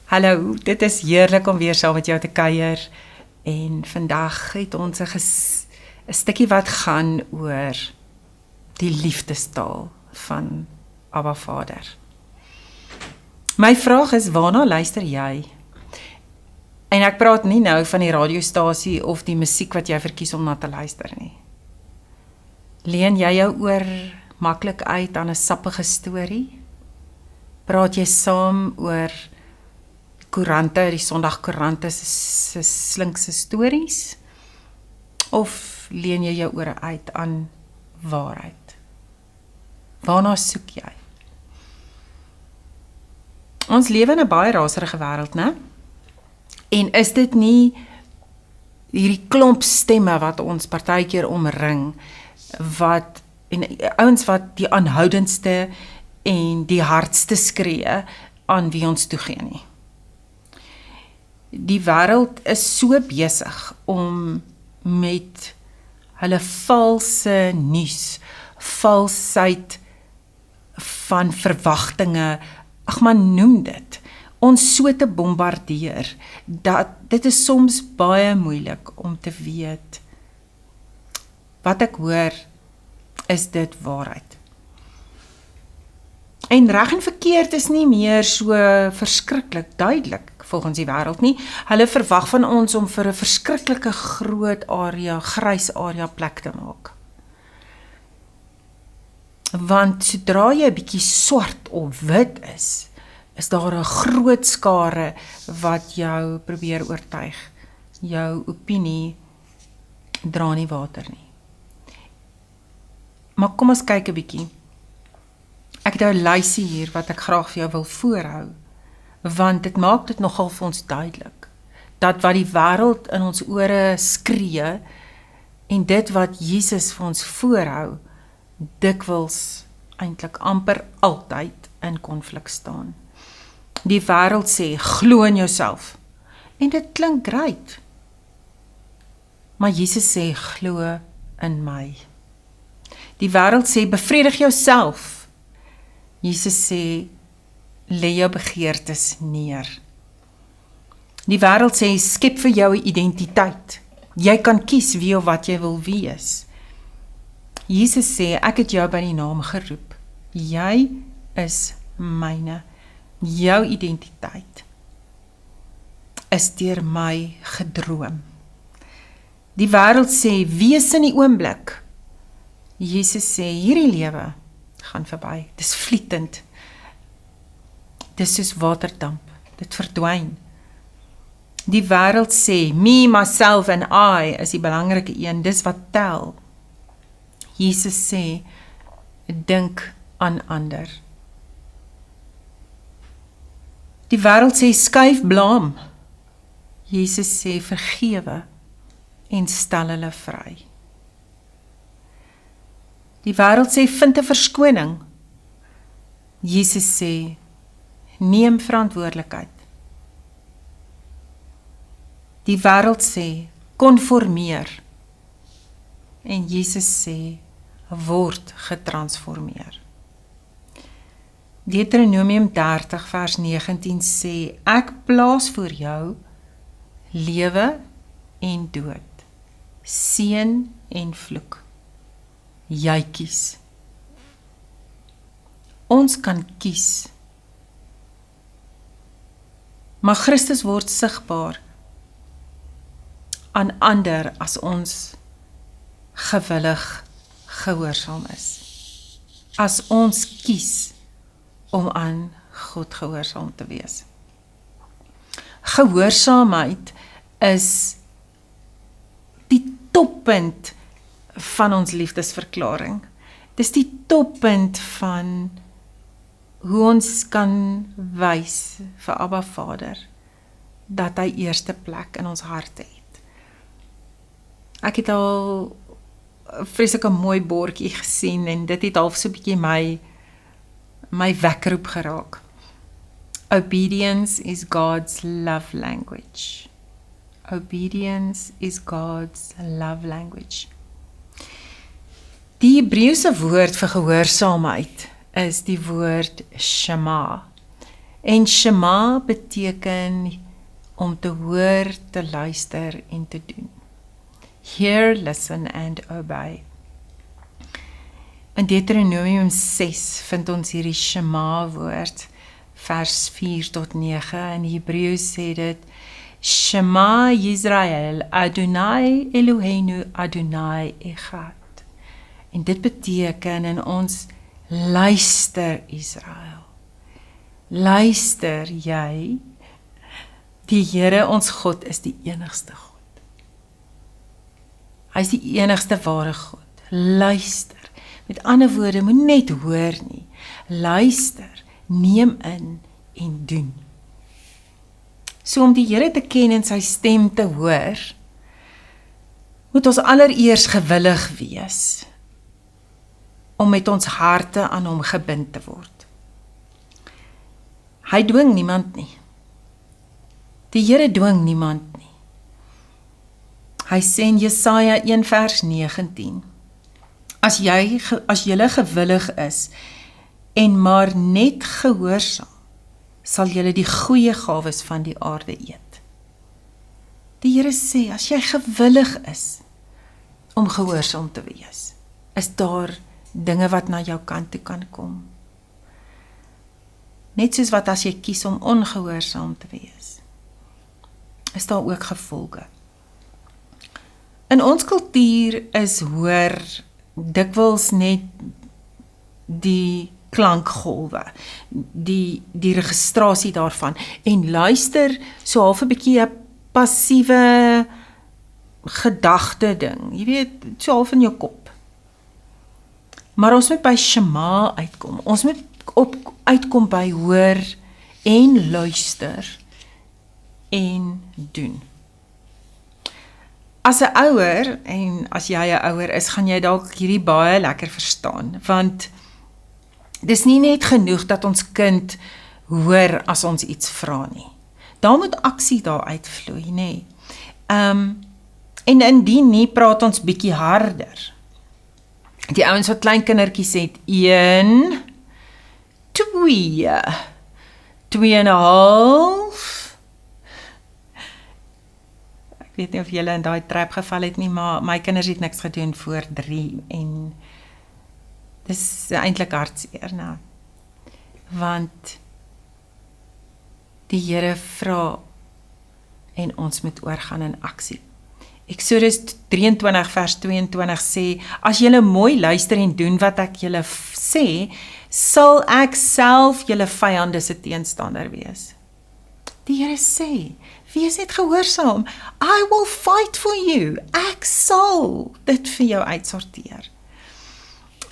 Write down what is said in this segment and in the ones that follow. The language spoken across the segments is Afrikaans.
Hallo, dit is heerlik om weer saam met jou te kuier en vandag het ons 'n stukkie wat gaan oor die liefdestaal van Abba Vader. My vraag is, waarna luister jy? En ek praat nie nou van die radiostasie of die musiek wat jy verkies om na te luister nie. Leen jy jou oor maklik uit aan 'n sappige storie? Praat jy saam oor koerante, die Sondagkoerante se slinkse stories? Of leen jy jou ore uit aan waarheid? Waarna soek jy? Ons lewe in 'n baie raserige wêreld, né? En is dit nie hierdie klomp stemme wat ons partykeer omring, en ouens wat die aanhoudendste en die hardste skree aan wie ons toegee nie. Die wêreld is so besig om met hulle valse nuus, valsheid van verwagtinge, ag man, noem dit, ons so te bombardeer, dat dit is soms baie moeilik om te weet, wat ek hoor, is dit waarheid. En reg en verkeerd is nie meer so verskriklik duidelik volgens die wêreld nie. Hulle verwag van ons om vir 'n verskriklike groot area, grys area plek te maak. Want sodra jy 'n bietjie swart of wit is daar 'n groot skare wat jou probeer oortuig. Jou opinie dra nie water nie. Maar kom ons kyk 'n bietjie. Ek het 'n lysie hier wat ek graag vir jou wil voorhou, want dit maak dit nogal vir ons duidelik, dat wat die wêreld in ons ore skree, en dit wat Jesus vir ons voorhou, dikwels eintlik amper altyd in konflik staan. Die wêreld sê, glo in jouself, en dit klink great, maar Jesus sê, glo in my. Die wêreld sê, bevredig jouself, Jesus sê, lê jou begeertes neer. Die wêreld sê, skep vir jou 'n identiteit. Jy kan kies wie of wat jy wil wees. Jesus sê, ek het jou by die naam geroep. Jy is myne. Jou identiteit is deur my gedroom. Die wêreld sê, wees in die oomblik. Jesus sê, hierdie lewe gaan verby. Dis vlietend. Dis soos waterdamp. Dit verdwyn. Die wêreld sê, me, myself and I is die belangrike een. Dis wat tel. Jesus sê, dink aan ander. Die wêreld sê, skuif blaam. Jesus sê, vergewe en stel hulle vry. Die wêreld sê, vind 'n verskoning. Jesus sê, neem verantwoordelikheid. Die wêreld sê, konformeer. En Jesus sê, word getransformeer. Deuteronomium 30 vers 19 sê, ek plaas voor jou lewe en dood, seën en vloek. Jy kies. Ons kan kies. Maar Christus word sigbaar aan ander as ons gewillig gehoorsaam is. As ons kies om aan God gehoorsaam te wees. Gehoorsaamheid is die toppunt van ons liefdesverklaring. Dis die toppunt van hoe ons kan wys vir Abba Vader dat hy eerste plek in ons hart het. Ek het al 'n vreeslike mooi bordjie gesien en dit het half so 'n bietjie my wekroep geraak. Obedience is God's love language. Obedience is God's love language. Die Hebreëse woord vir gehoorsaamheid is die woord Shema. En Shema beteken om te hoor, te luister en te doen. Hear, listen and obey. In Deuteronomium 6 vind ons hierdie Shema woord, vers 4 tot 9, in Hebreëus sê dit, Shema Yisrael, Adonai Eloheinu, Adonai Echad. En dit beteken in ons, luister Israel. Luister jy, die Here ons God is die enigste God. Hy is die enigste ware God. Luister. Met ander woorde, moet net hoor nie. Luister, neem in en doen. So om die Here te ken en sy stem te hoor, moet ons allereers gewillig wees om met ons harte aan hom gebind te word. Hy dwing niemand nie. Die Here dwing niemand nie. Hy sê in Jesaja 1 vers 19, as julle gewillig is en maar net gehoorsaam, sal julle die goeie gawes van die aarde eet. Die Here sê, as jy gewillig is om gehoorsaam te wees, is daar dinge wat na jou kant toe kan kom. Net soos wat as jy kies om ongehoorsaam te wees, is daar ook gevolge. In ons kultuur is hoor dikwels net die klankgolwe, die registrasie daarvan, en luister so half 'n bietjie 'n passiewe gedagte ding, jy weet, so half in jou kop. Maar ons moet by Shema uitkom, ons moet uitkom by hoor en luister en doen. As 'n ouer, en as jy 'n ouer is, gaan jy dalk hierdie baie lekker verstaan, want dis nie net genoeg dat ons kind hoor as ons iets vra nie. Daar moet aksie daar uitvloei, nê. En indien nie, praat ons bietjie harder. Die ouens wat klein kindertjies het, 1, 2, 2,5. Ek weet nie of julle in daai trap geval het nie, maar my kinders het niks gedoen voor 3 en dis eintlik hartseer, nou. Want die Here vra en ons moet oorgaan in aksie. Eksodus 23 vers 22 sê, as julle mooi luister en doen wat ek julle sê, sal ek self julle vyande se teenstander wees. Die Here sê, wees net gehoorsaam, I will fight for you, ek sal dit vir jou uitsorteer.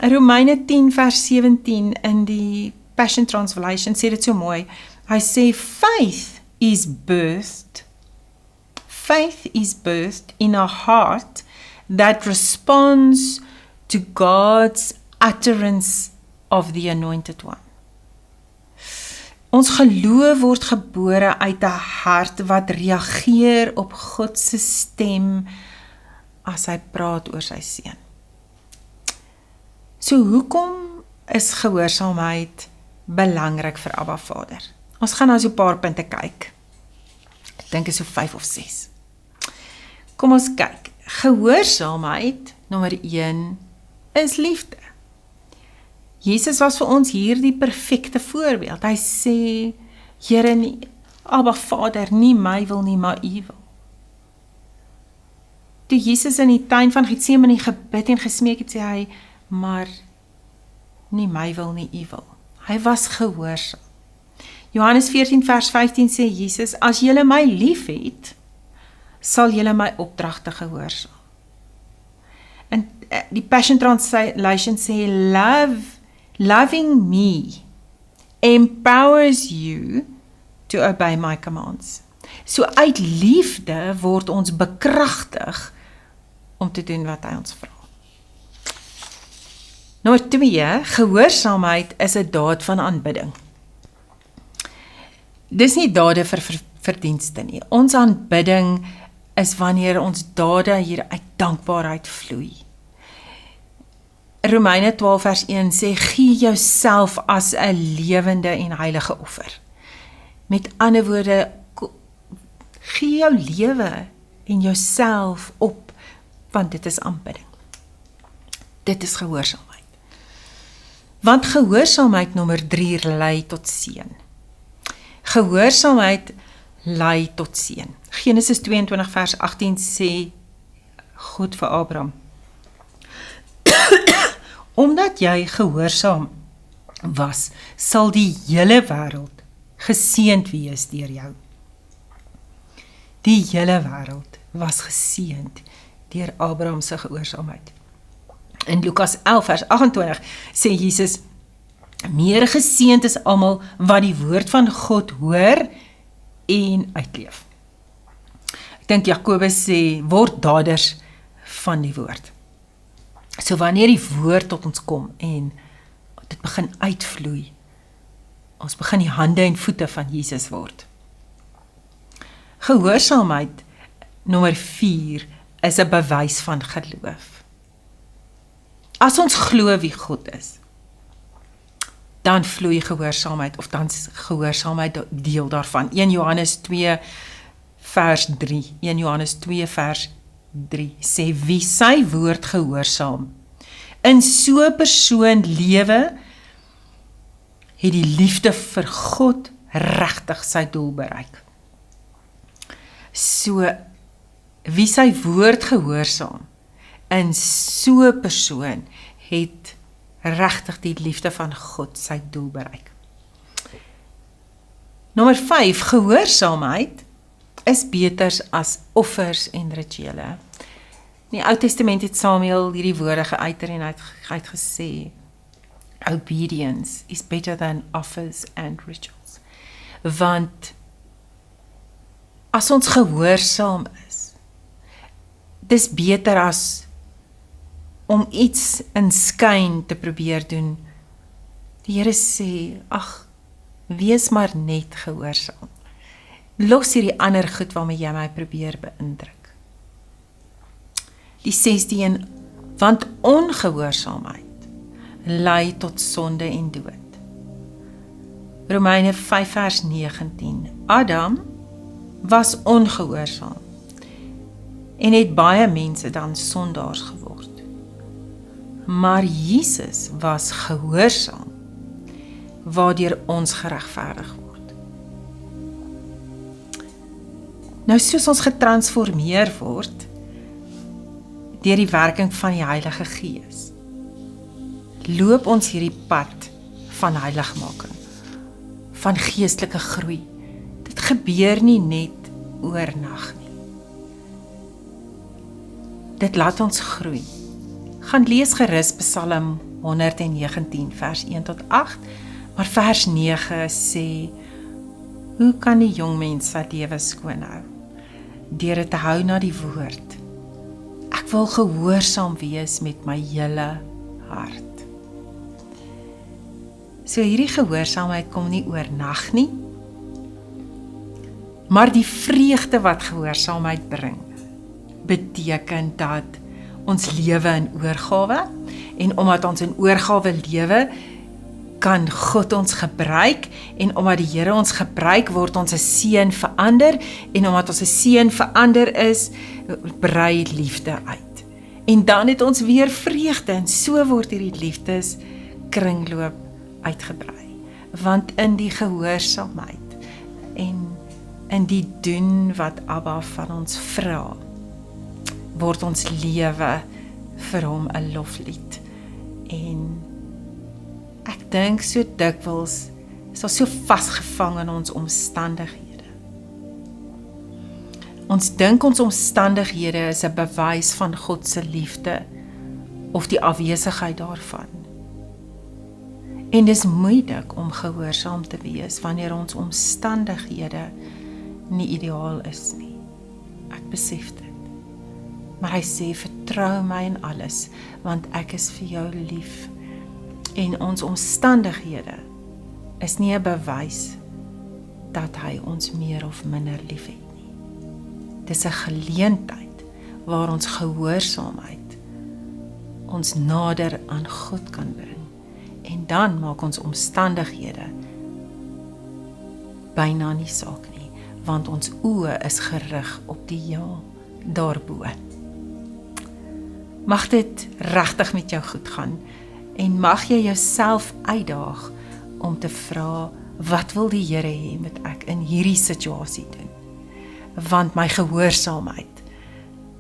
Romeine 10 vers 17 in die Passion Translation sê dit so mooi, hy sê, faith is birthed in a heart that responds to God's utterance of the Anointed One. Ons geloof word gebore uit 'n hart wat reageer op God se stem as hy praat oor sy seun. So hoekom is gehoorsaamheid belangrik vir Abba Vader? Ons gaan nou so 'n paar punte kyk. Ek dink is so 5 of 6. Kom ons kyk. Gehoorsaamheid, nommer 1, is liefde. Jesus was vir ons hier die perfekte voorbeeld. Hy sê, Here, nie, Abba Vader, nie my wil nie, maar U wil. Toe Jesus in die tuin van Getsemane gebid en gesmeek het, sê hy, maar nie my wil nie, U wil. Hy was gehoorsaam. Johannes 14 vers 15 sê Jesus, as julle my lief het, sal julle my opdragte gehoorsaam. En die Passion Translation sê, loving me empowers you to obey my commands. So uit liefde word ons bekragtig om te doen wat hy ons vra. Nommer 2, gehoorsaamheid is 'n daad van aanbidding. Dis nie dade vir verdienste nie. Ons aanbidding is wanneer ons dade hier uit dankbaarheid vloei. Romeine 12 vers 1 sê, gee jouself as 'n lewende en heilige offer. Met ander woorde, gee jou lewe en jouself op, want dit is aanbidding. Dit is gehoorsaamheid. Want gehoorsaamheid nommer 3 lei tot seën. Gehoorsaamheid lei tot seën. Genesis 22 vers 18 sê God vir Abraham: Omdat jy gehoorsaam was, sal die hele wêreld geseënd wees deur jou. Die hele wêreld was geseënd deur Abraham se gehoorsaamheid. In Lukas 11 vers 28 sê Jesus: Meer geseënd is almal wat die woord van God hoor en uitleef. Ek dink Jakobus sê, word daders van die woord. So wanneer die woord tot ons kom en dit begin uitvloei, ons begin die hande en voete van Jesus word. Gehoorsaamheid nommer 4 is 'n bewys van geloof. As ons glo wie God is, dan vloei gehoorsaamheid, of dan is gehoorsaamheid deel daarvan. 1 Johannes 2 vers 3, 1 Johannes 2 vers 3 sê, wie sy woord gehoorsaam, in so 'n persoon lewe, het die liefde vir God regtig sy doel bereik. So, wie sy woord gehoorsaam, in so 'n persoon het regtig die liefde van God sy doel bereik. Nommer 5, gehoorsaamheid is beter as offers en rituele. In die Ou Testament het Samuel hierdie woorde geuiter en hy het gesê, obedience is better than offers and rituals. Want as ons gehoorsaam is, dis beter as om iets in skyn te probeer doen. Die Here sê, ag, wees maar net gehoorsaam. Los hierdie ander goed waarmee jy my probeer beïndruk. Die 16, want ongehoorsaamheid lei tot sonde en dood. Romeine 5 vers 19. Adam was ongehoorsaam en het baie mense dan sondaars geword. Maar Jesus was gehoorsaam, waardeur ons geregverdig word. Nou soos ons getransformeer word deur die werking van die Heilige Gees, loop ons hierdie pad van heiligmaking, van geestelike groei. Dit gebeur nie net oornag nie. Dit laat ons groei. Gaan lees gerus Psalm 119 vers 1 tot 8, maar vers 9 sê, hoe kan die jong mens sy lewe skoon hou? Deur dit te hou na die woord. Ek wil gehoorsaam wees met my hele hart. So hierdie gehoorsaamheid kom nie oornag nie, maar die vreugde wat gehoorsaamheid bring, beteken dat ons lewe in oorgawe, en omdat ons in oorgawe lewe, kan God ons gebruik, en omdat die Here ons gebruik, word ons 'n seën verander, en omdat ons 'n seën verander is, brei liefde uit. En dan het ons weer vreugde, en so word hierdie liefdeskringloop uitgebrei. Want in die gehoorsaamheid en in die doen wat Abba van ons vra, word ons lewe vir hom 'n loflied. En ek dink so dikwels is ons so vasgevang in ons omstandighede. Ons dink ons omstandighede is 'n bewys van God se liefde of die afwesigheid daarvan. En dis moeilik om gehoorsaam te wees wanneer ons omstandighede nie ideaal is nie. Ek besef dit. Maar hy sê, vertrou my in alles, want ek is vir jou lief. En ons omstandighede is nie 'n bewys dat hy ons meer of minder lief het nie. Dis 'n geleentheid waar ons gehoorsaamheid ons nader aan God kan bring. En dan maak ons omstandighede byna nie saak nie, want ons oë is gerig op die ja daarbo. Mag dit regtig met jou goed gaan en mag jy jouself uitdaag om te vra, wat wil die Here hê moet ek in hierdie situasie doen? Want my gehoorsaamheid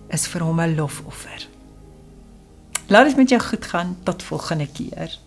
is vir hom 'n lofoffer. Laat dit met jou goed gaan, tot volgende keer.